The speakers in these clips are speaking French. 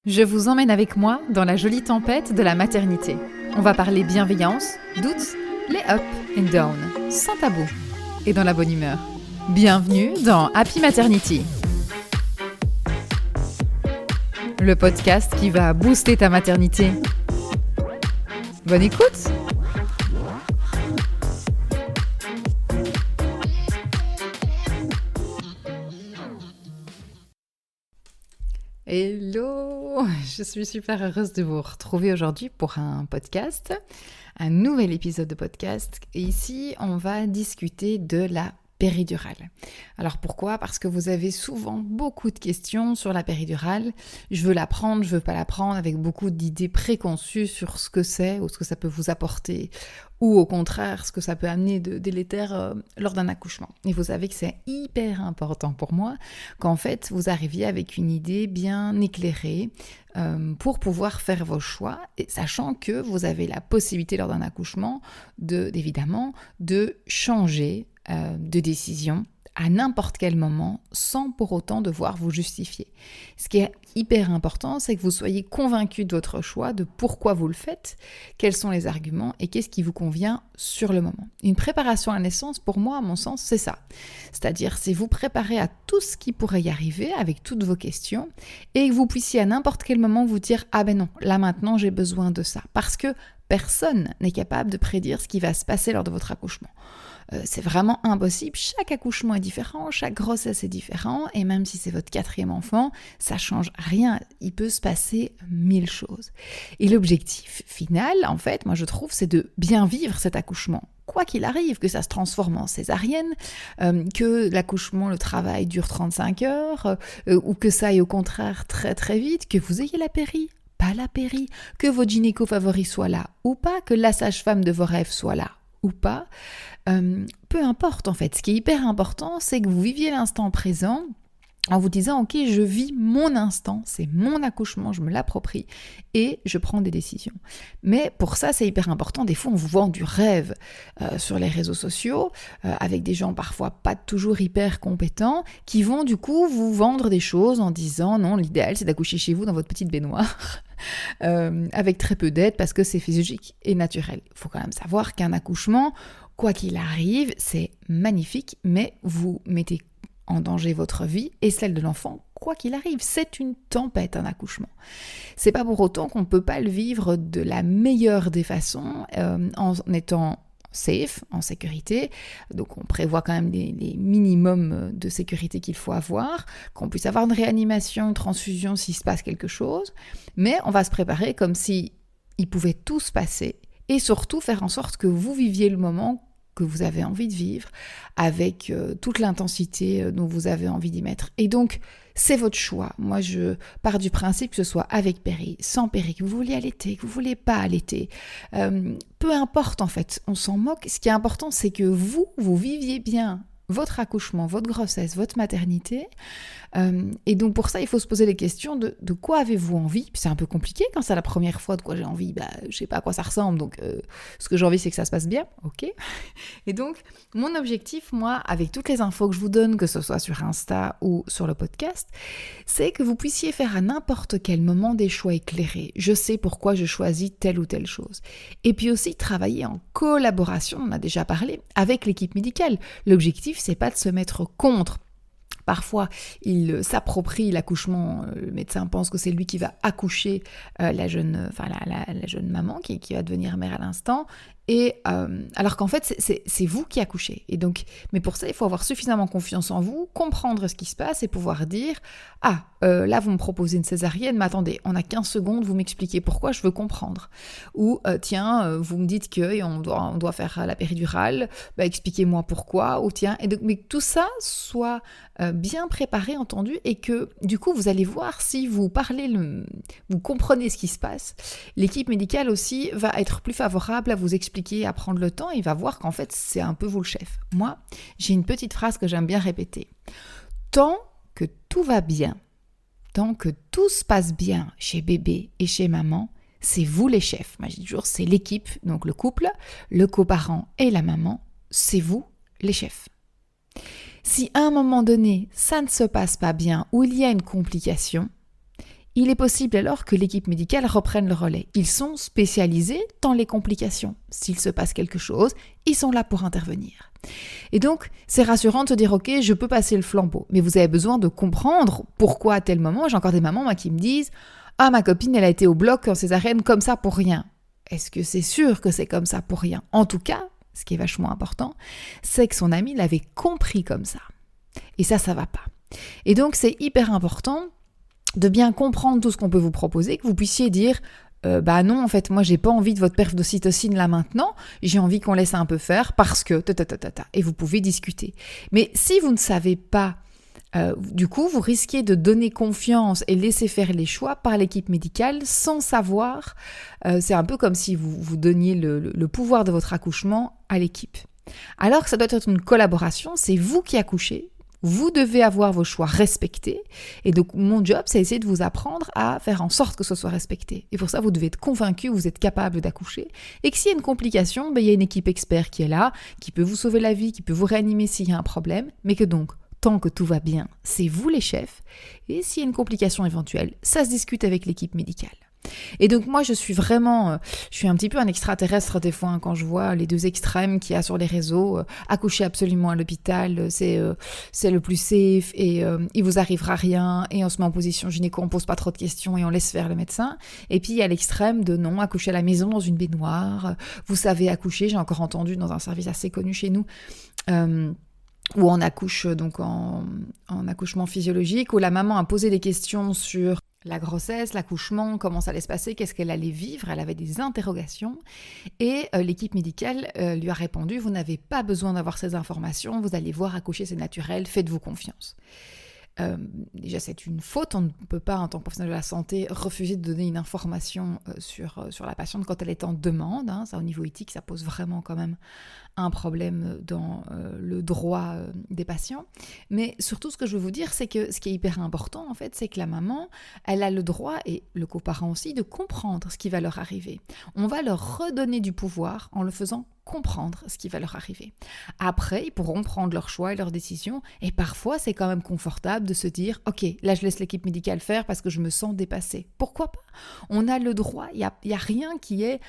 Je vous emmène avec moi dans la jolie tempête de la maternité. On va parler bienveillance, doutes, les up and down, sans tabou et dans la bonne humeur. Bienvenue dans Happy Maternity, le podcast qui va booster ta maternité. Bonne écoute! Hello! Je suis super heureuse de vous retrouver aujourd'hui pour un podcast, un nouvel épisode de podcast. Et ici, on va discuter de la péridurale. Alors pourquoi ? Parce que vous avez souvent beaucoup de questions sur la péridurale. Je veux la prendre, je veux pas la prendre, avec beaucoup d'idées préconçues sur ce que c'est ou ce que ça peut vous apporter, ou au contraire, ce que ça peut amener de délétère lors d'un accouchement. Et vous savez que c'est hyper important pour moi qu'en fait, vous arriviez avec une idée bien éclairée pour pouvoir faire vos choix, et sachant que vous avez la possibilité lors d'un accouchement évidemment de changer de décision à n'importe quel moment sans pour autant devoir vous justifier. Ce qui est hyper important, c'est que vous soyez convaincu de votre choix, de pourquoi vous le faites, quels sont les arguments et qu'est-ce qui vous convient sur le moment. Une préparation à la naissance, pour moi, à mon sens, c'est ça. C'est-à-dire, c'est vous préparer à tout ce qui pourrait y arriver avec toutes vos questions et que vous puissiez à n'importe quel moment vous dire « Ah ben non, là maintenant j'ai besoin de ça ». Parce que personne n'est capable de prédire ce qui va se passer lors de votre accouchement. C'est vraiment impossible, chaque accouchement est différent, chaque grossesse est différent, et même si c'est votre 4e enfant, ça change rien, il peut se passer 1000 choses. Et l'objectif final, en fait, moi je trouve, c'est de bien vivre cet accouchement. Quoi qu'il arrive, que ça se transforme en césarienne, que l'accouchement, le travail dure 35 heures, ou que ça aille au contraire très très vite, que vous ayez la péri, pas la péri, que votre gynéco favori soit là ou pas, que la sage-femme de vos rêves soit là ou pas, peu importe en fait. Ce qui est hyper important, c'est que vous viviez l'instant présent en vous disant « Ok, je vis mon instant, c'est mon accouchement, je me l'approprie et je prends des décisions. » Mais pour ça, c'est hyper important. Des fois, on vous vend du rêve sur les réseaux sociaux avec des gens parfois pas toujours hyper compétents qui vont du coup vous vendre des choses en disant « Non, l'idéal, c'est d'accoucher chez vous dans votre petite baignoire. » avec très peu d'aide parce que c'est physiologique et naturel. Il faut quand même savoir qu'un accouchement, quoi qu'il arrive, c'est magnifique, mais vous mettez en danger votre vie et celle de l'enfant, quoi qu'il arrive. C'est une tempête, un accouchement. C'est pas pour autant qu'on ne peut pas le vivre de la meilleure des façons en étant safe, en sécurité. Donc on prévoit quand même les minimums de sécurité qu'il faut avoir, qu'on puisse avoir une réanimation, une transfusion s'il se passe quelque chose, mais on va se préparer comme si il pouvait tout se passer et surtout faire en sorte que vous viviez le moment que vous avez envie de vivre avec toute l'intensité dont vous avez envie d'y mettre. Et donc, c'est votre choix. Moi, je pars du principe que ce soit avec péri, sans péri, que vous voulez allaiter, que vous voulez pas allaiter. Peu importe, en fait, on s'en moque. Ce qui est important, c'est que vous viviez bien votre accouchement, votre grossesse, votre maternité. Et donc pour ça, il faut se poser les questions de quoi avez-vous envie. Puis c'est un peu compliqué quand c'est la première fois de quoi j'ai envie. Je sais pas à quoi ça ressemble, donc ce que j'ai envie, c'est que ça se passe bien, ok. Et donc, mon objectif, moi, avec toutes les infos que je vous donne, que ce soit sur Insta ou sur le podcast, c'est que vous puissiez faire à n'importe quel moment des choix éclairés. Je sais pourquoi je choisis telle ou telle chose. Et puis aussi, travailler en collaboration, on en a déjà parlé, avec l'équipe médicale. L'objectif, c'est pas de se mettre contre. Parfois, il s'approprie l'accouchement, le médecin pense que c'est lui qui va accoucher la jeune maman qui va devenir mère à l'instant, et alors qu'en fait, c'est vous qui accouchez. Et donc, mais pour ça, il faut avoir suffisamment confiance en vous, comprendre ce qui se passe et pouvoir dire « Ah, là, vous me proposez une césarienne, mais attendez, on a 15 secondes, vous m'expliquez pourquoi, je veux comprendre. » Ou « Tiens, vous me dites qu'on doit faire la péridurale, expliquez-moi pourquoi. » Ou « Tiens, » et donc, mais que tout ça soit bien préparé, entendu, et que du coup, vous allez voir si vous vous comprenez ce qui se passe. L'équipe médicale aussi va être plus favorable à vous expliquer, à prendre le temps, et il va voir qu'en fait, c'est un peu vous le chef. Moi, j'ai une petite phrase que j'aime bien répéter. Tant que tout va bien, tant que tout se passe bien chez bébé et chez maman, c'est vous les chefs. Moi, je dis toujours, c'est l'équipe, donc le couple, le coparent et la maman, c'est vous les chefs. Si à un moment donné, ça ne se passe pas bien ou il y a une complication, Il est possible alors que l'équipe médicale reprenne le relais. Ils sont spécialisés dans les complications. S'il se passe quelque chose, ils sont là pour intervenir. Et donc, c'est rassurant de se dire « Ok, je peux passer le flambeau ». Mais vous avez besoin de comprendre pourquoi à tel moment. J'ai encore des mamans qui me disent « Ah, ma copine, elle a été au bloc en césarienne comme ça pour rien ». Est-ce que c'est sûr que c'est comme ça pour rien ? En tout cas, ce qui est vachement important, c'est que son amie l'avait compris comme ça. Et ça va pas. Et donc, c'est hyper important de bien comprendre tout ce qu'on peut vous proposer, que vous puissiez dire non, en fait, moi, j'ai pas envie de votre perf d'ocytocine là maintenant, j'ai envie qu'on laisse un peu faire parce que et vous pouvez discuter. Mais si vous ne savez pas, du coup, vous risquez de donner confiance et laisser faire les choix par l'équipe médicale sans savoir. C'est un peu comme si vous donniez le pouvoir de votre accouchement à l'équipe. Alors que ça doit être une collaboration, c'est vous qui accouchez. Vous devez avoir vos choix respectés. Et donc, mon job, c'est essayer de vous apprendre à faire en sorte que ce soit respecté. Et pour ça, vous devez être convaincu que vous êtes capable d'accoucher. Et que s'il y a une complication, il y a une équipe expert qui est là, qui peut vous sauver la vie, qui peut vous réanimer s'il y a un problème. Mais que donc, tant que tout va bien, c'est vous les chefs. Et s'il y a une complication éventuelle, ça se discute avec l'équipe médicale. Et donc moi je suis un petit peu un extraterrestre des fois quand je vois les deux extrêmes qu'il y a sur les réseaux, accoucher absolument à l'hôpital, c'est le plus safe et il vous arrivera rien et on se met en position gynéco, on pose pas trop de questions et on laisse faire le médecin. Et puis il y a l'extrême de non, accoucher à la maison dans une baignoire, vous savez accoucher, j'ai encore entendu dans un service assez connu chez nous, où on accouche donc en accouchement physiologique, où la maman a posé des questions sur la grossesse, l'accouchement, comment ça allait se passer, qu'est-ce qu'elle allait vivre, elle avait des interrogations et l'équipe médicale lui a répondu « Vous n'avez pas besoin d'avoir ces informations, vous allez voir accoucher, c'est naturel, faites-vous confiance ». Déjà c'est une faute, on ne peut pas en tant que professionnel de la santé refuser de donner une information sur la patiente quand elle est en demande, ça au niveau éthique ça pose vraiment quand même un problème dans le droit des patients, mais surtout ce que je veux vous dire c'est que ce qui est hyper important en fait c'est que la maman elle a le droit et le coparent aussi de comprendre ce qui va leur arriver. On va leur redonner du pouvoir en le faisant comprendre ce qui va leur arriver. Après, ils pourront prendre leurs choix et leurs décisions et parfois, c'est quand même confortable de se dire « Ok, là, je laisse l'équipe médicale faire parce que je me sens dépassée. » Pourquoi pas ? On a le droit, il y a rien qui est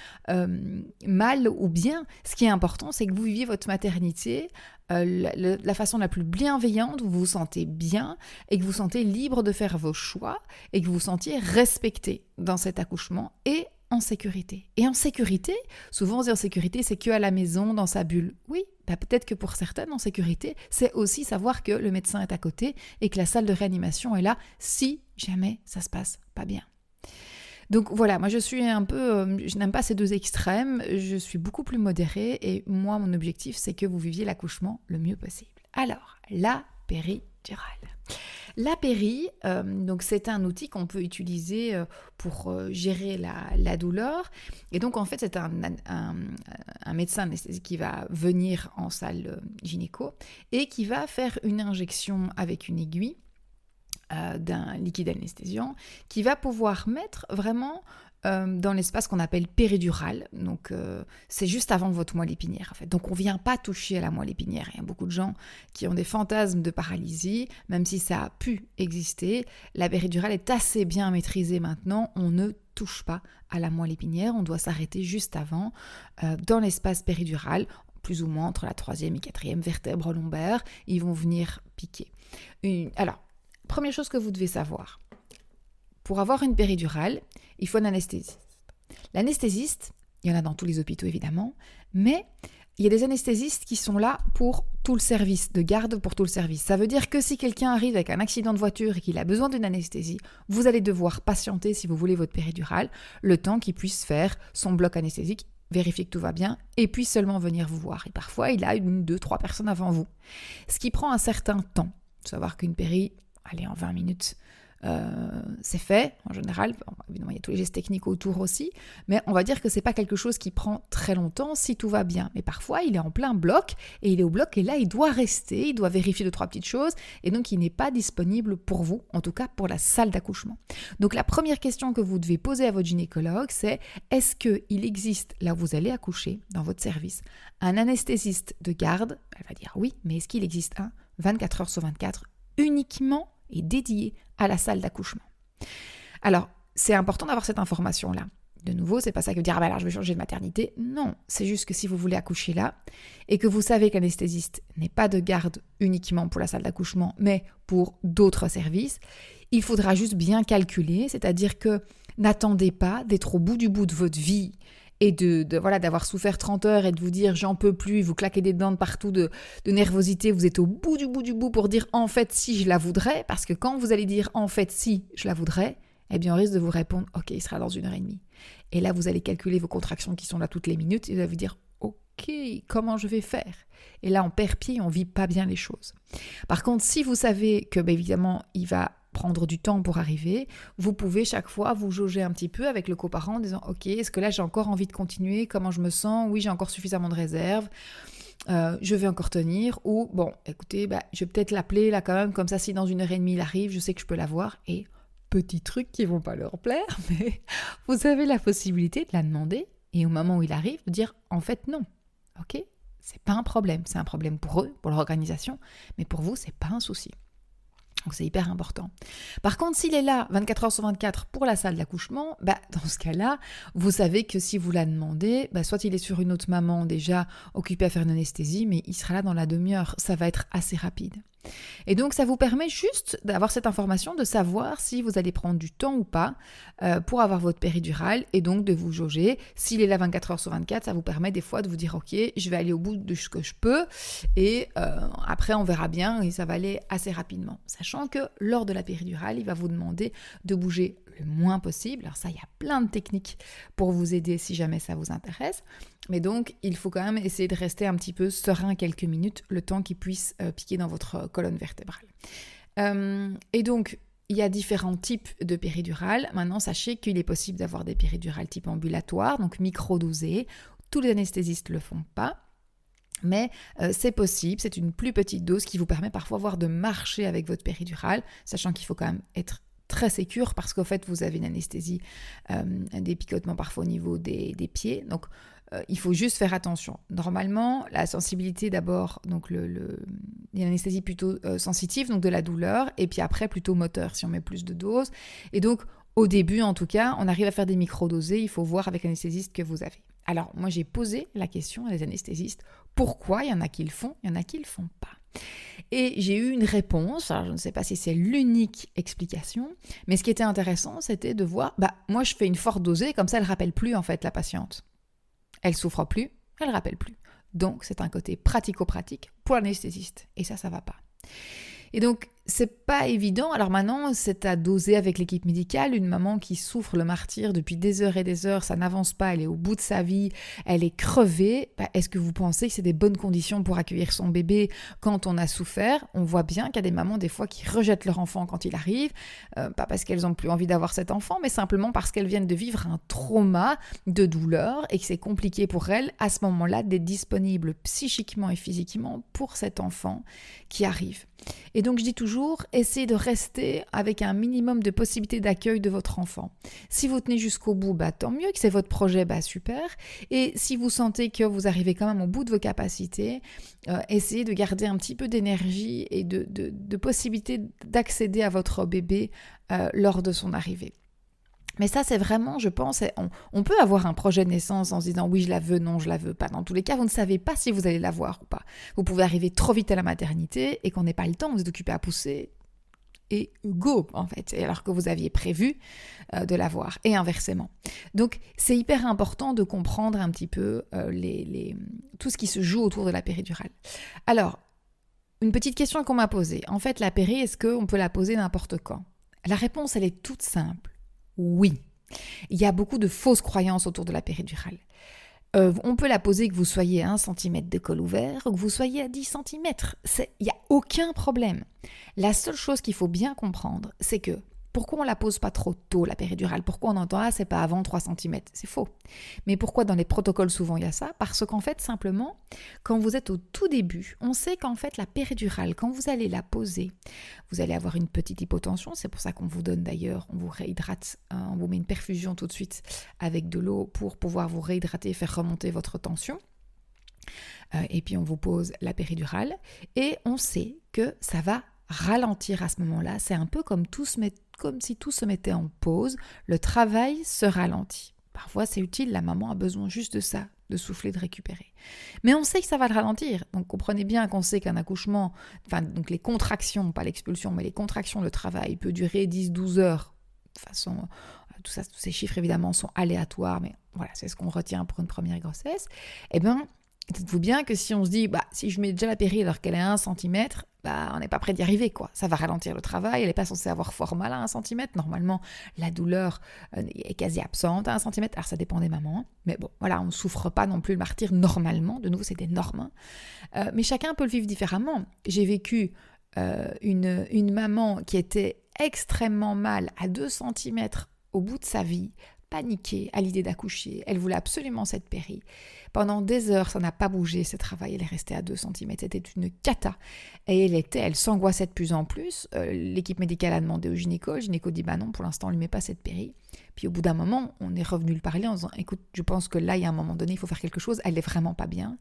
mal ou bien. Ce qui est important, c'est que vous viviez votre maternité la façon la plus bienveillante, où vous vous sentez bien et que vous vous sentez libre de faire vos choix et que vous vous sentiez respecté dans cet accouchement et en sécurité. Et en sécurité, souvent on dit en sécurité, c'est qu'à la maison, dans sa bulle. Oui, peut-être que pour certaines, en sécurité, c'est aussi savoir que le médecin est à côté et que la salle de réanimation est là si jamais ça se passe pas bien. Donc voilà, moi je suis je n'aime pas ces deux extrêmes, je suis beaucoup plus modérée et moi mon objectif c'est que vous viviez l'accouchement le mieux possible. Alors, la péridurale. La péri, donc c'est un outil qu'on peut utiliser pour gérer la douleur. Et donc en fait c'est un médecin anesthésiste qui va venir en salle gynéco et qui va faire une injection avec une aiguille d'un liquide anesthésiant qui va pouvoir mettre vraiment dans l'espace qu'on appelle péridural. Donc c'est juste avant votre moelle épinière en fait. Donc on ne vient pas toucher à la moelle épinière. Il y a beaucoup de gens qui ont des fantasmes de paralysie, même si ça a pu exister. La péridurale est assez bien maîtrisée maintenant. On ne touche pas à la moelle épinière. On doit s'arrêter juste avant dans l'espace péridural, plus ou moins entre la 3e et 4e vertèbre lombaire. Ils vont venir piquer. Alors, première chose que vous devez savoir, pour avoir une péridurale, il faut un anesthésiste. L'anesthésiste, il y en a dans tous les hôpitaux évidemment, mais il y a des anesthésistes qui sont là pour tout le service, de garde pour tout le service. Ça veut dire que si quelqu'un arrive avec un accident de voiture et qu'il a besoin d'une anesthésie, vous allez devoir patienter, si vous voulez, votre péridurale, le temps qu'il puisse faire son bloc anesthésique, vérifier que tout va bien, et puis seulement venir vous voir. Et parfois, il a 1, 2, 3 personnes avant vous. Ce qui prend un certain temps. Il faut savoir qu'une péri, allez, en 20 minutes, c'est fait en général. Évidemment, il y a tous les gestes techniques autour aussi, mais on va dire que c'est pas quelque chose qui prend très longtemps si tout va bien. Mais parfois, il est en plein bloc et il est au bloc et là, il doit rester, il doit vérifier 2, 3 petites choses et donc il n'est pas disponible pour vous, en tout cas pour la salle d'accouchement. Donc la première question que vous devez poser à votre gynécologue, c'est est-ce qu'il existe, là où vous allez accoucher, dans votre service, un anesthésiste de garde? Elle va dire oui, mais est-ce qu'il existe un 24 heures sur 24 uniquement et dédié à la salle d'accouchement. Alors, c'est important d'avoir cette information-là. De nouveau, c'est pas ça que veut dire, alors je vais changer de maternité. Non, c'est juste que si vous voulez accoucher là, et que vous savez qu'anesthésiste n'est pas de garde uniquement pour la salle d'accouchement, mais pour d'autres services, il faudra juste bien calculer, c'est-à-dire que n'attendez pas d'être au bout du bout de votre vie et d'avoir souffert 30 heures et de vous dire j'en peux plus, vous claquez des dents de partout de nervosité, vous êtes au bout du bout pour dire en fait si je la voudrais, parce que quand vous allez dire en fait si je la voudrais, eh bien on risque de vous répondre ok, il sera dans 1h30. Et là vous allez calculer vos contractions qui sont là toutes les minutes et vous allez vous dire ok, comment je vais faire? Et là on perd pied, on vit pas bien les choses. Par contre, si vous savez que évidemment il va prendre du temps pour arriver, vous pouvez chaque fois vous jauger un petit peu avec le coparent en disant ok, est-ce que là j'ai encore envie de continuer, comment je me sens, oui j'ai encore suffisamment de réserve, je vais encore tenir, ou bon écoutez, je vais peut-être l'appeler là quand même, comme ça si dans 1h30 il arrive, je sais que je peux l'avoir. Et petits trucs qui vont pas leur plaire, mais vous avez la possibilité de la demander et au moment où il arrive de dire en fait non, ok, c'est pas un problème, c'est un problème pour eux, pour leur organisation, mais pour vous c'est pas un souci. Donc c'est hyper important. Par contre, s'il est là 24 heures sur 24 pour la salle d'accouchement, dans ce cas-là, vous savez que si vous la demandez, soit il est sur une autre maman déjà occupée à faire une anesthésie, mais il sera là dans la demi-heure. Ça va être assez rapide. Et donc ça vous permet juste d'avoir cette information, de savoir si vous allez prendre du temps ou pas pour avoir votre péridurale et donc de vous jauger. S'il est là 24 heures sur 24, ça vous permet des fois de vous dire ok, je vais aller au bout de ce que je peux et après on verra bien et ça va aller assez rapidement. Sachant que lors de la péridurale, il va vous demander de bouger le moins possible. Alors ça, il y a plein de techniques pour vous aider si jamais ça vous intéresse. Mais donc, il faut quand même essayer de rester un petit peu serein quelques minutes, le temps qu'il puisse piquer dans votre colonne vertébrale. Et donc, il y a différents types de péridurales. Maintenant, sachez qu'il est possible d'avoir des péridurales type ambulatoire, donc micro-dosées. Tous les anesthésistes ne le font pas. Mais c'est possible, c'est une plus petite dose qui vous permet parfois de marcher avec votre péridurale, sachant qu'il faut quand même être très sécure parce qu'en fait vous avez une anesthésie, des picotements parfois au niveau des pieds, donc il faut juste faire attention. Normalement, la sensibilité d'abord, donc il y a une anesthésie plutôt sensitive, donc de la douleur, et puis après plutôt moteur si on met plus de doses. Et donc au début en tout cas, on arrive à faire des micro-dosés, il faut voir avec l'anesthésiste que vous avez. Alors moi j'ai posé la question à des anesthésistes, pourquoi il y en a qui le font, il y en a qui le font pas. Et j'ai eu une réponse, alors je ne sais pas si c'est l'unique explication, mais ce qui était intéressant c'était de voir, moi je fais une forte dosée, comme ça elle ne rappelle plus en fait la patiente. Elle souffre plus, elle ne rappelle plus. Donc c'est un côté pratico-pratique pour l'anesthésiste, et ça va pas. Et donc, c'est pas évident. Alors maintenant, c'est à doser avec l'équipe médicale. Une maman qui souffre le martyre depuis des heures et des heures, ça n'avance pas, elle est au bout de sa vie, elle est crevée. Est-ce que vous pensez que c'est des bonnes conditions pour accueillir son bébé quand on a souffert? On voit bien qu'il y a des mamans des fois qui rejettent leur enfant quand il arrive, pas parce qu'elles n'ont plus envie d'avoir cet enfant, mais simplement parce qu'elles viennent de vivre un trauma de douleur et que c'est compliqué pour elles, à ce moment-là, d'être disponibles psychiquement et physiquement pour cet enfant qui arrive. Et donc je dis toujours, essayez de rester avec un minimum de possibilités d'accueil de votre enfant. Si vous tenez jusqu'au bout, tant mieux, que c'est votre projet, super. Et si vous sentez que vous arrivez quand même au bout de vos capacités, essayez de garder un petit peu d'énergie et de possibilités d'accéder à votre bébé lors de son arrivée. Mais ça, c'est vraiment, je pense, on peut avoir un projet de naissance en se disant oui, je la veux, non, je la veux pas. Dans tous les cas, vous ne savez pas si vous allez l'avoir ou pas. Vous pouvez arriver trop vite à la maternité et qu'on n'ait pas le temps, vous êtes occupé à pousser et go, en fait, alors que vous aviez prévu de l'avoir, et inversement. Donc, c'est hyper important de comprendre un petit peu tout ce qui se joue autour de la péridurale. Alors, une petite question qu'on m'a posée. En fait, la péri, est-ce qu'on peut la poser n'importe quand? La réponse, elle est toute simple. Oui, il y a beaucoup de fausses croyances autour de la péridurale. On peut la poser que vous soyez à 1 cm de col ouvert ou que vous soyez à 10 cm. Il n'y a aucun problème. La seule chose qu'il faut bien comprendre, c'est que pourquoi on ne la pose pas trop tôt, la péridurale? Pourquoi on entend « Ah, c'est pas avant 3 cm ?» C'est faux. Mais pourquoi dans les protocoles, souvent, il y a ça? Parce qu'en fait, simplement, quand vous êtes au tout début, on sait qu'en fait, la péridurale, quand vous allez la poser, vous allez avoir une petite hypotension. C'est pour ça qu'on vous donne d'ailleurs, on vous réhydrate, on vous met une perfusion tout de suite avec de l'eau pour pouvoir vous réhydrater et faire remonter votre tension. Et puis, on vous pose la péridurale et on sait que ça va ralentir à ce moment-là. C'est un peu comme si tout se mettait en pause, le travail se ralentit. Parfois, c'est utile, la maman a besoin juste de ça, de souffler, de récupérer. Mais on sait que ça va le ralentir. Donc, comprenez bien qu'on sait qu'un accouchement, donc les contractions, pas l'expulsion, mais les contractions, le travail peut durer 10-12 heures. De toute façon, tous ces chiffres, évidemment, sont aléatoires, mais voilà, c'est ce qu'on retient pour une première grossesse. Eh bien, dites-vous bien que si on se dit, si je mets déjà la péri alors qu'elle est à 1 cm, on n'est pas prêt d'y arriver, quoi. Ça va ralentir le travail, elle n'est pas censée avoir fort mal à 1 cm. Normalement, la douleur est quasi absente à 1 cm. Alors, ça dépend des mamans. Mais bon, voilà, on ne souffre pas non plus le martyre normalement. De nouveau, c'est des normes. Mais chacun peut le vivre différemment. J'ai vécu une maman qui était extrêmement mal à 2 cm au bout de sa vie, paniquée à l'idée d'accoucher. Elle voulait absolument cette péri. Pendant des heures, ça n'a pas bougé, ce travail. Elle est restée à 2 cm. C'était une cata. Et elle s'angoissait de plus en plus. L'équipe médicale a demandé au gynéco. Le gynéco dit non, pour l'instant, on ne lui met pas cette péri. Puis au bout d'un moment, on est revenu le parler en disant écoute, je pense que là, il y a un moment donné, il faut faire quelque chose. Elle n'est vraiment pas bien.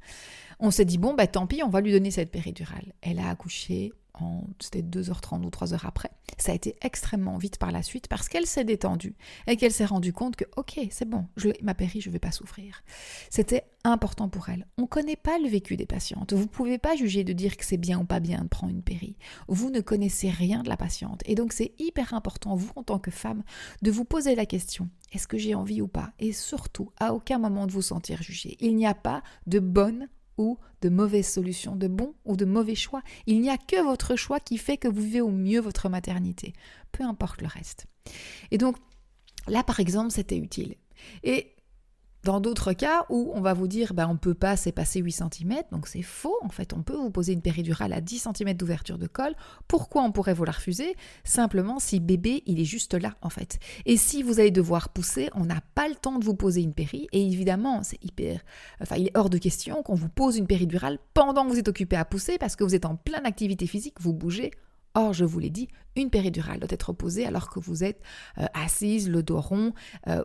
On s'est dit tant pis, on va lui donner cette péridurale. Elle a accouché. C'était 2h30 ou 3h après. Ça a été extrêmement vite par la suite parce qu'elle s'est détendue et qu'elle s'est rendue compte que ok, c'est bon, ma péri, je ne vais pas souffrir. C'était important pour elle. On ne connaît pas le vécu des patientes. Vous ne pouvez pas juger de dire que c'est bien ou pas bien de prendre une péri. Vous ne connaissez rien de la patiente. Et donc c'est hyper important, vous en tant que femme, de vous poser la question, est-ce que j'ai envie ou pas? Et surtout, à aucun moment de vous sentir jugée. Il n'y a pas de bonne ou de mauvaises solutions, de bons ou de mauvais choix. Il n'y a que votre choix qui fait que vous vivez au mieux votre maternité, peu importe le reste. Et donc, là par exemple, c'était utile. Et dans d'autres cas où on va vous dire on ne peut pas s'épasser 8 cm, donc c'est faux, en fait on peut vous poser une péridurale à 10 cm d'ouverture de col. Pourquoi on pourrait vous la refuser? Simplement si bébé il est juste là en fait. Et si vous allez devoir pousser, on n'a pas le temps de vous poser une péri, et évidemment il est hors de question qu'on vous pose une péridurale pendant que vous êtes occupé à pousser parce que vous êtes en pleine activité physique, vous bougez. Or, je vous l'ai dit, une péridurale doit être posée alors que vous êtes assise, le dos rond.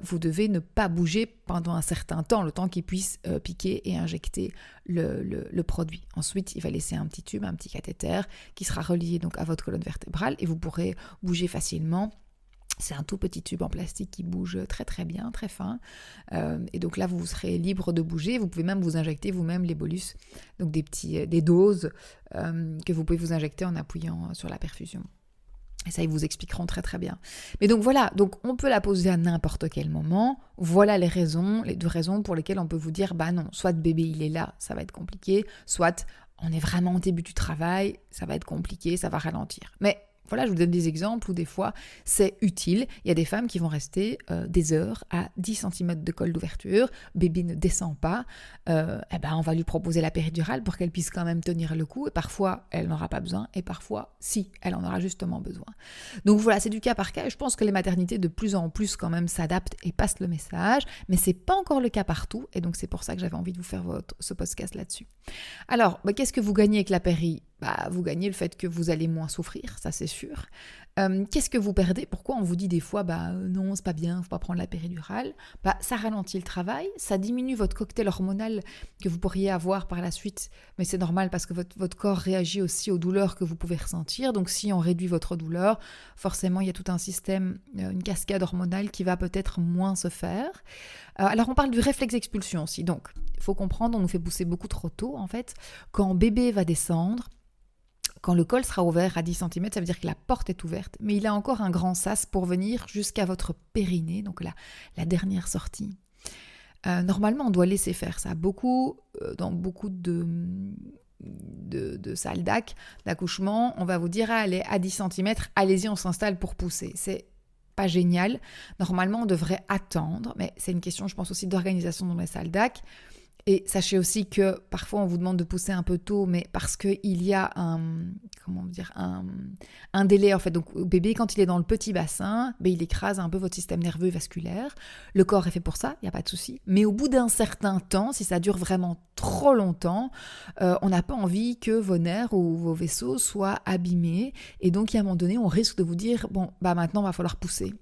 Vous devez ne pas bouger pendant un certain temps, le temps qu'il puisse piquer et injecter le produit. Ensuite, il va laisser un petit tube, un petit cathéter qui sera relié donc à votre colonne vertébrale et vous pourrez bouger facilement. C'est un tout petit tube en plastique qui bouge très très bien, très fin. Et donc là, vous serez libre de bouger. Vous pouvez même vous injecter vous-même les bolus, donc des doses que vous pouvez vous injecter en appuyant sur la perfusion. Et ça, ils vous expliqueront très très bien. Mais donc voilà, donc on peut la poser à n'importe quel moment. Voilà les 2 raisons pour lesquelles on peut vous dire non, soit bébé il est là, ça va être compliqué, soit on est vraiment au début du travail, ça va être compliqué, ça va ralentir. Mais voilà, je vous donne des exemples où des fois c'est utile. Il y a des femmes qui vont rester des heures à 10 cm de col d'ouverture, bébé ne descend pas, on va lui proposer la péridurale pour qu'elle puisse quand même tenir le coup, et parfois elle n'aura pas besoin, et parfois si, elle en aura justement besoin. Donc voilà, c'est du cas par cas, et je pense que les maternités de plus en plus quand même s'adaptent et passent le message, mais c'est pas encore le cas partout, et donc c'est pour ça que j'avais envie de vous faire ce podcast là-dessus. Alors, qu'est-ce que vous gagnez avec la péri? Vous gagnez le fait que vous allez moins souffrir, ça c'est sûr. Qu'est-ce que vous perdez? Pourquoi on vous dit des fois non, c'est pas bien, faut pas prendre la péridurale? Ça ralentit le travail, ça diminue votre cocktail hormonal que vous pourriez avoir par la suite, mais c'est normal parce que votre corps réagit aussi aux douleurs que vous pouvez ressentir. Donc si on réduit votre douleur, forcément il y a tout un système, une cascade hormonale qui va peut-être moins se faire. Alors on parle du réflexe expulsion aussi. Donc il faut comprendre, on nous fait pousser beaucoup trop tôt en fait. Quand bébé va descendre, quand le col sera ouvert à 10 cm, ça veut dire que la porte est ouverte, mais il a encore un grand sas pour venir jusqu'à votre périnée, donc la dernière sortie. Normalement, on doit laisser faire ça. Dans beaucoup de salles d'accouchement, on va vous dire allez, à 10 cm, allez-y, on s'installe pour pousser. C'est pas génial. Normalement, on devrait attendre, mais c'est une question, je pense, aussi d'organisation dans les salles d'ac. Et sachez aussi que parfois on vous demande de pousser un peu tôt, mais parce qu'il y a un délai en fait. Donc le bébé, quand il est dans le petit bassin, il écrase un peu votre système nerveux et vasculaire. Le corps est fait pour ça, il n'y a pas de souci. Mais au bout d'un certain temps, si ça dure vraiment trop longtemps, on n'a pas envie que vos nerfs ou vos vaisseaux soient abîmés. Et donc à un moment donné, on risque de vous dire maintenant il va falloir pousser.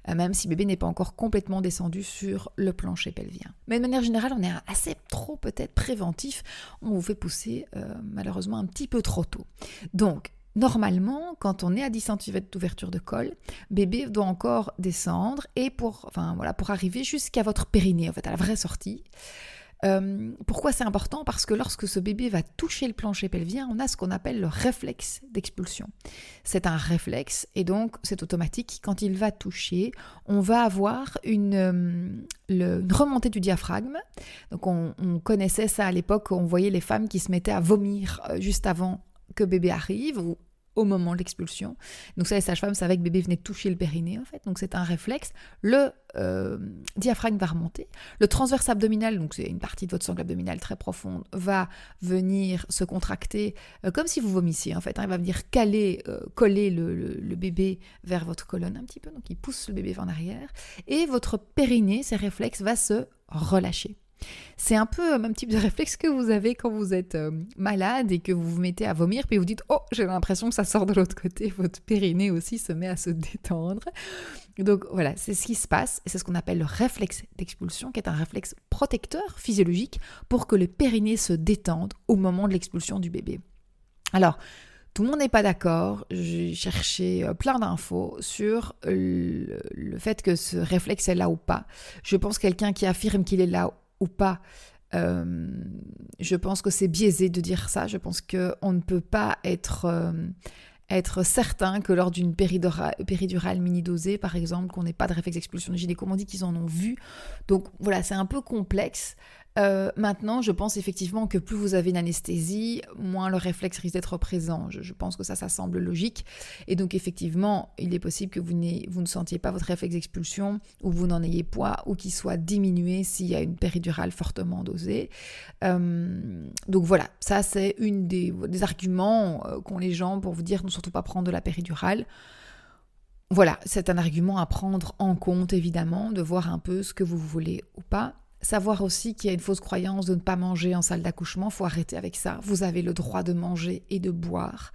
Même si bébé n'est pas encore complètement descendu sur le plancher pelvien. Mais de manière générale, on est assez trop peut-être préventif. On vous fait pousser malheureusement un petit peu trop tôt. Donc, normalement, quand on est à 10 cm d'ouverture de col, bébé doit encore descendre et pour arriver jusqu'à votre périnée, en fait, à la vraie sortie. Pourquoi c'est important ? Parce que lorsque ce bébé va toucher le plancher pelvien, on a ce qu'on appelle le réflexe d'expulsion. C'est un réflexe et donc c'est automatique. Quand il va toucher, on va avoir une remontée du diaphragme. Donc on connaissait ça à l'époque, on voyait les femmes qui se mettaient à vomir juste avant que bébé arrive ou au moment de l'expulsion. Donc ça, les sages-femmes savaient que bébé venait de toucher le périnée en fait. Donc c'est un réflexe. Le diaphragme va remonter. Le transverse abdominal, donc c'est une partie de votre sangle abdominale très profonde, va venir se contracter comme si vous vomissiez en fait. Il va venir coller le bébé vers votre colonne un petit peu. Donc il pousse le bébé en arrière. Et votre périnée, ces réflexes, va se relâcher. C'est un peu le même type de réflexe que vous avez quand vous êtes malade et que vous vous mettez à vomir, puis vous dites « Oh, j'ai l'impression que ça sort de l'autre côté », votre périnée aussi se met à se détendre. Donc voilà, c'est ce qui se passe, et c'est ce qu'on appelle le réflexe d'expulsion, qui est un réflexe protecteur physiologique pour que le périnée se détende au moment de l'expulsion du bébé. Alors, tout le monde n'est pas d'accord, j'ai cherché plein d'infos sur le fait que ce réflexe est là ou pas. Je pense que quelqu'un qui affirme qu'il est là ou pas, je pense que c'est biaisé de dire ça. Je pense qu'on ne peut pas être certain que lors d'une péridurale mini-dosée, par exemple, qu'on n'ait pas de réflexe d'expulsion de gynéco. On dit qu'ils en ont vu. Donc voilà, c'est un peu complexe. Maintenant, je pense effectivement que plus vous avez une anesthésie, moins le réflexe risque d'être présent. Je pense que ça semble logique. Et donc effectivement, il est possible que vous ne sentiez pas votre réflexe d'expulsion, ou vous n'en ayez pas, ou qu'il soit diminué s'il y a une péridurale fortement dosée. Donc voilà, ça c'est une des arguments qu'ont les gens pour vous dire ne surtout pas prendre de la péridurale. Voilà, c'est un argument à prendre en compte évidemment, de voir un peu ce que vous voulez ou pas. Savoir aussi qu'il y a une fausse croyance de ne pas manger en salle d'accouchement, il faut arrêter avec ça. Vous avez le droit de manger et de boire.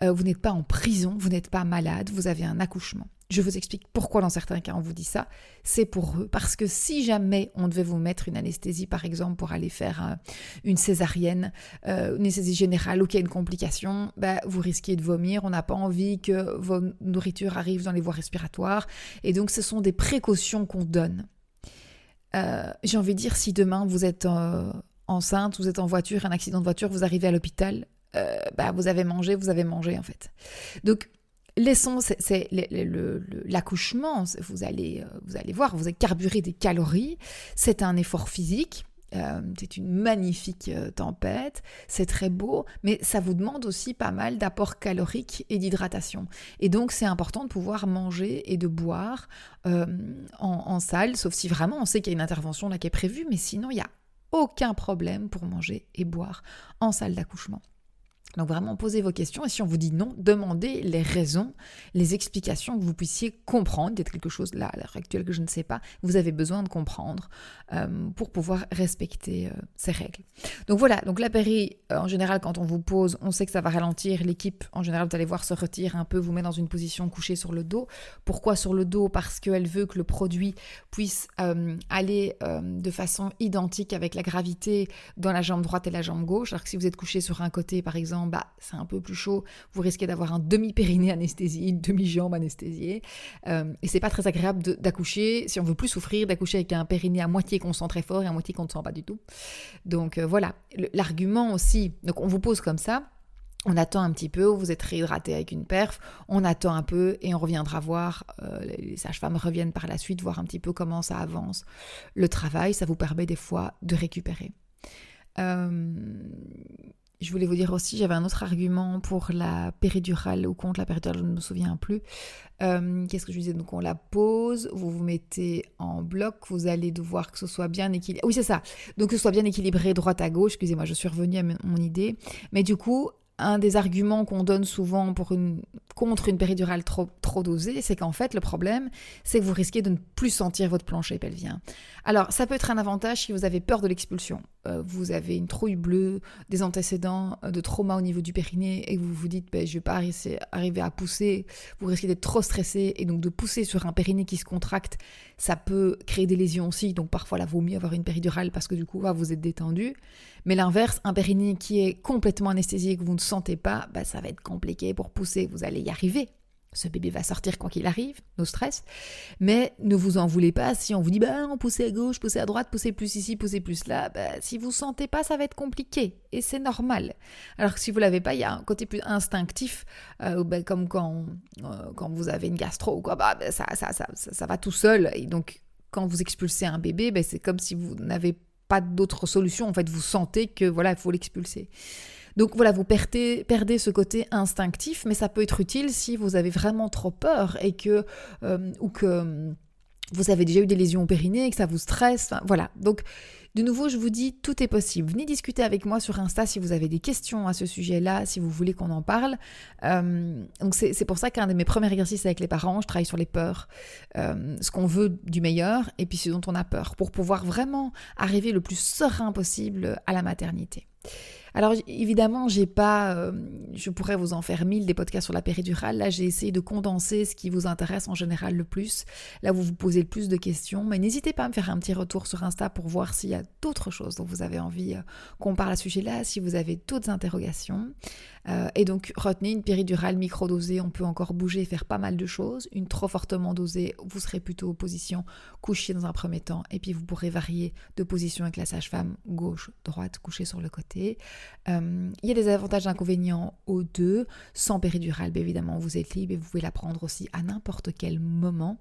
Vous n'êtes pas en prison, vous n'êtes pas malade, vous avez un accouchement. Je vous explique pourquoi dans certains cas on vous dit ça. C'est pour eux, parce que si jamais on devait vous mettre une anesthésie par exemple pour aller faire une césarienne, une anesthésie générale ou qu'il y a une complication, vous risquez de vomir, on n'a pas envie que vos nourritures arrivent dans les voies respiratoires et donc ce sont des précautions qu'on donne. J'ai envie de dire, si demain vous êtes enceinte, vous êtes en voiture, un accident de voiture, vous arrivez à l'hôpital, vous avez mangé en fait. Donc laissons, c'est l'accouchement, vous allez voir, vous allez carburer des calories, c'est un effort physique. C'est une magnifique tempête, c'est très beau, mais ça vous demande aussi pas mal d'apports caloriques et d'hydratation. Et donc c'est important de pouvoir manger et de boire en salle, sauf si vraiment on sait qu'il y a une intervention là qui est prévue, mais sinon il n'y a aucun problème pour manger et boire en salle d'accouchement. Donc vraiment, posez vos questions et si on vous dit non, demandez les raisons, les explications que vous puissiez comprendre. Il y a quelque chose là, à l'heure actuelle, que je ne sais pas. Vous avez besoin de comprendre pour pouvoir respecter ces règles. Donc voilà, donc la péri, en général, quand on vous pose, on sait que ça va ralentir. L'équipe, en général, vous allez voir, se retire un peu, vous met dans une position couchée sur le dos. Pourquoi sur le dos ? Parce qu'elle veut que le produit puisse aller de façon identique avec la gravité dans la jambe droite et la jambe gauche. Alors que si vous êtes couché sur un côté, par exemple, c'est un peu plus chaud, vous risquez d'avoir un demi-périnée anesthésié, une demi-jambe anesthésiée, et c'est pas très agréable d'accoucher, si on veut plus souffrir, d'accoucher avec un périnée à moitié qu'on sent très fort et à moitié qu'on ne sent pas du tout. Donc voilà, l'argument aussi, donc on vous pose comme ça, on attend un petit peu, vous êtes réhydraté avec une perf, on attend un peu et on reviendra voir, les sages-femmes reviennent par la suite voir un petit peu comment ça avance. Le travail, ça vous permet des fois de récupérer. Je voulais vous dire aussi, j'avais un autre argument pour la péridurale ou contre la péridurale, je ne me souviens plus. Qu'est-ce que je disais ? Donc on la pose, vous vous mettez en bloc, vous allez devoir que ce soit bien équilibré. Oui, c'est ça. Donc que ce soit bien équilibré droite à gauche. Excusez-moi, je suis revenue à mon idée. Mais du coup, un des arguments qu'on donne souvent contre une péridurale trop dosée, c'est qu'en fait, le problème, c'est que vous risquez de ne plus sentir votre plancher pelvien. Alors, ça peut être un avantage si vous avez peur de l'expulsion. vous avez une trouille bleue, des antécédents de trauma au niveau du périnée et que vous vous dites je ne vais pas arriver à pousser, vous risquez d'être trop stressé et donc de pousser sur un périnée qui se contracte, ça peut créer des lésions aussi, donc parfois là vaut mieux avoir une péridurale parce que du coup vous êtes détendu. Mais l'inverse, un périnée qui est complètement anesthésié et que vous ne sentez pas, ça va être compliqué pour pousser, vous allez y arriver. Ce bébé va sortir quoi qu'il arrive, no stress. Mais ne vous en voulez pas si on vous dit on poussez à gauche, poussez à droite, poussez plus ici, poussez plus là. Si vous ne sentez pas, ça va être compliqué. Et c'est normal. Alors que si vous ne l'avez pas, il y a un côté plus instinctif, comme quand vous avez une gastro ou quoi, ça va tout seul. Et donc, quand vous expulsez un bébé, c'est comme si vous n'avez pas d'autre solution. En fait, vous sentez que il faut l'expulser. Donc voilà, vous perdez ce côté instinctif, mais ça peut être utile si vous avez vraiment trop peur et que vous avez déjà eu des lésions au périnée, que ça vous stresse. Voilà. Donc de nouveau, je vous dis, tout est possible. Venez discuter avec moi sur Insta si vous avez des questions à ce sujet-là, si vous voulez qu'on en parle. Donc c'est pour ça qu'un de mes premiers exercices avec les parents, je travaille sur les peurs, ce qu'on veut du meilleur et puis ce dont on a peur, pour pouvoir vraiment arriver le plus serein possible à la maternité. Alors évidemment, je pourrais vous en faire 1000 des podcasts sur la péridurale. Là, j'ai essayé de condenser ce qui vous intéresse en général le plus, là où vous vous posez le plus de questions. Mais n'hésitez pas à me faire un petit retour sur Insta pour voir s'il y a d'autres choses dont vous avez envie qu'on parle à ce sujet-là, si vous avez d'autres interrogations. Et donc, retenez une péridurale microdosée, on peut encore bouger et faire pas mal de choses. Une trop fortement dosée, vous serez plutôt en position couchée dans un premier temps, et puis vous pourrez varier de position avec la sage-femme, gauche, droite, couchée sur le côté. Il y a des avantages et inconvénients aux deux. Sans péridurale, évidemment, vous êtes libre et vous pouvez la prendre aussi à n'importe quel moment.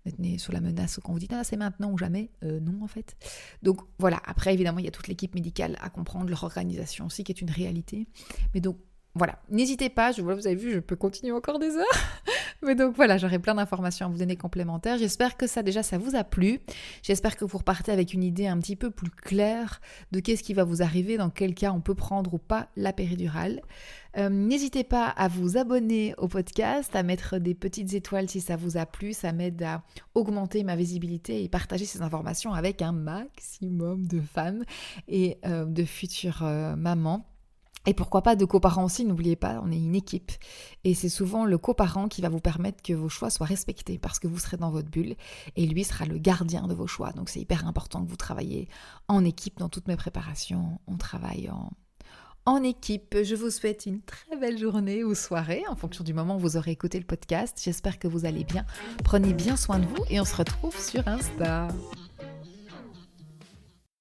Maintenez sur la menace quand vous dites c'est maintenant ou jamais. Non, en fait. Donc voilà, après, évidemment, il y a toute l'équipe médicale à comprendre, leur organisation aussi qui est une réalité. Mais donc, voilà, n'hésitez pas, vous avez vu, je peux continuer encore des heures. Mais donc voilà, j'aurai plein d'informations à vous donner complémentaires. J'espère que ça vous a plu. J'espère que vous repartez avec une idée un petit peu plus claire de qu'est-ce qui va vous arriver, dans quel cas on peut prendre ou pas la péridurale. N'hésitez pas à vous abonner au podcast, à mettre des petites étoiles si ça vous a plu. Ça m'aide à augmenter ma visibilité et partager ces informations avec un maximum de femmes et de futures mamans. Et pourquoi pas de coparents aussi, n'oubliez pas, on est une équipe. Et c'est souvent le coparent qui va vous permettre que vos choix soient respectés parce que vous serez dans votre bulle et lui sera le gardien de vos choix. Donc c'est hyper important que vous travaillez en équipe. Dans toutes mes préparations, on travaille en équipe. Je vous souhaite une très belle journée ou soirée en fonction du moment où vous aurez écouté le podcast. J'espère que vous allez bien. Prenez bien soin de vous et on se retrouve sur Insta.